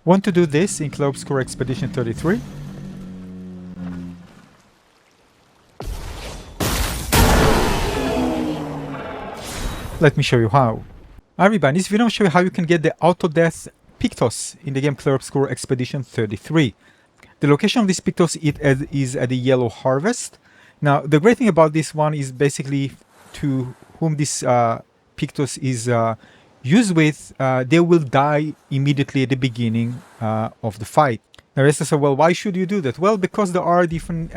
Want to do this in Clair Obscur Expedition 33? Let me show you how. Everybody, in this video I'll show you how you can get the auto-death Pictos in the game Clair Obscur Expedition 33. The location of this Pictos is at the Yellow Harvest. Now, the great thing about this one is basically to whom this Pictos is used with, they will die immediately at the beginning of the fight. Now, you say, well, why should you do that? Well, because there are different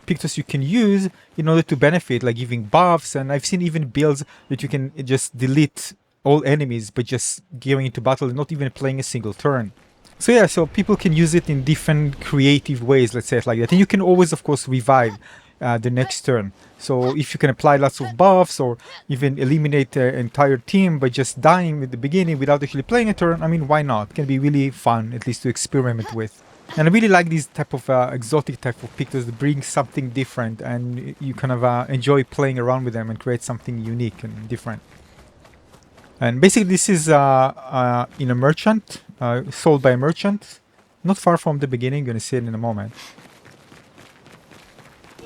Pictos you can use in order to benefit, like giving buffs, and I've seen even builds that you can just delete all enemies by just going into battle and not even playing a single turn. So yeah, so people can use it in different creative ways, let's say it like that. And you can always, of course, revive the next turn. So if you can apply lots of buffs or even eliminate an entire team by just dying at the beginning without actually playing a turn, I mean, why not? It can be really fun, at least to experiment with. And I really like these type of exotic type of Pictos that bring something different, and you kind of enjoy playing around with them and create something unique and different. And basically this is in a merchant, sold by a merchant, not far from the beginning. You're going to see it in a moment.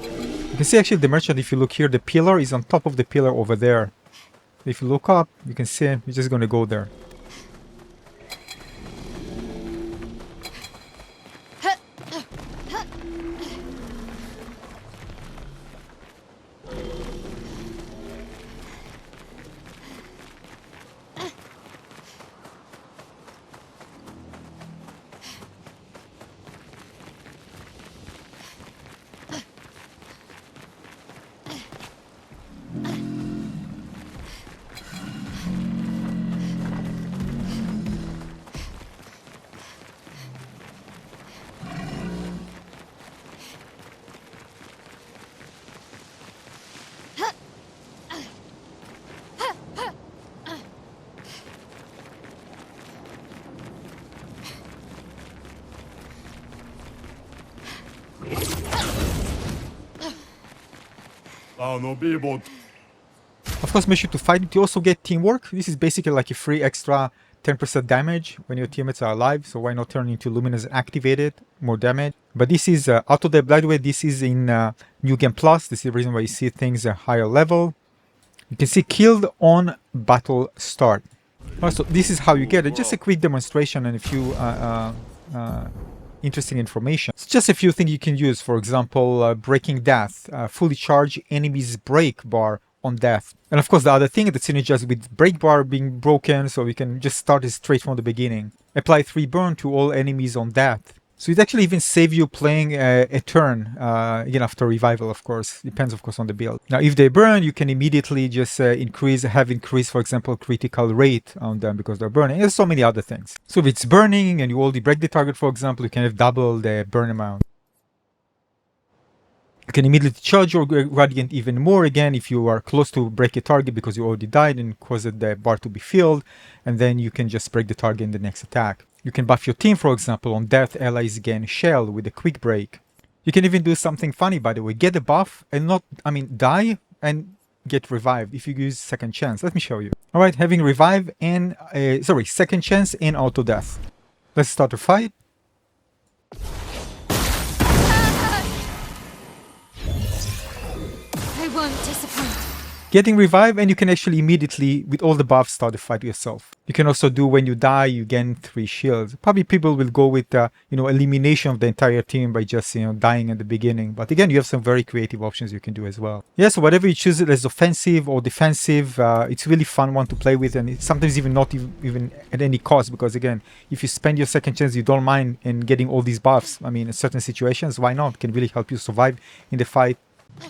You can see actually the merchant, if you look here, the pillar is on top of the pillar over there. If you look up, you can see you're just going to go there. Of course, make sure to fight it. You also get teamwork. This is basically like a free extra 10% damage when your teammates are alive. So why not turn into Lumina's activated, more damage. But this is auto death. By the way, this is in New Game Plus. This is the reason why you see things at higher level. You can see killed on battle start. Also, this is how you get it. Just a quick demonstration and a few interesting information. It's just a few things you can use. For example, breaking death, fully charge enemies break bar on death. And of course the other thing that's synergies with break bar being broken, so we can just start it straight from the beginning. Apply 3 burn to all enemies on death. So it actually even save you playing a turn again after revival, of course. Depends of course on the build. Now if they burn, you can immediately just increase, for example, critical rate on them because they're burning. There's so many other things. So if it's burning and you already break the target, for example, you can have double the burn amount. You can immediately charge your Radiant even more again if you are close to break a target because you already died and caused the bar to be filled, and then you can just break the target in the next attack. You can buff your team, for example, on death allies gain shell with a quick break. You can even do something funny, by the way, get a buff and die and get revived if you use second chance. Let me show you. Alright, having revive and second chance and auto death. Let's start the fight. Won't disappoint. Getting revive, and you can actually immediately, with all the buffs, start the fight yourself. You can also do when you die, you gain 3 shields. Probably people will go with elimination of the entire team by just dying at the beginning. But again, you have some very creative options you can do as well. Yeah, so whatever you choose it as offensive or defensive, it's really fun one to play with, and it's sometimes even not even at any cost, because again, if you spend your second chance, you don't mind in getting all these buffs. I mean, in certain situations, why not? It can really help you survive in the fight.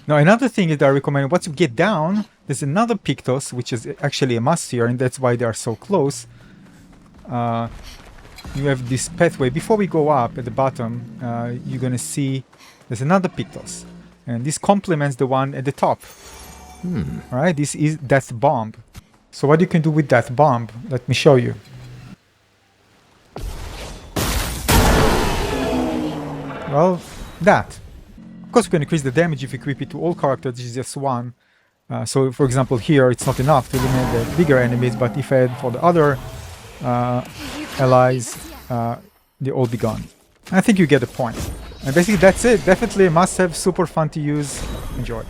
Now another thing that I recommend, once you get down, there's another Pictos, which is actually a must here, and that's why they are so close. You have this pathway. Before we go up at the bottom, you're gonna see there's another Pictos, and this complements the one at the top. Alright, this is Death Bomb. So what you can do with Death Bomb, let me show you. Well, that. Of course, we can increase the damage if you equip it to all characters, which is just one. So, for example, here it's not enough to eliminate the bigger enemies, but if I add for the other allies, they'll all be gone. I think you get the point. And basically that's it. Definitely a must-have, super fun to use. Enjoy.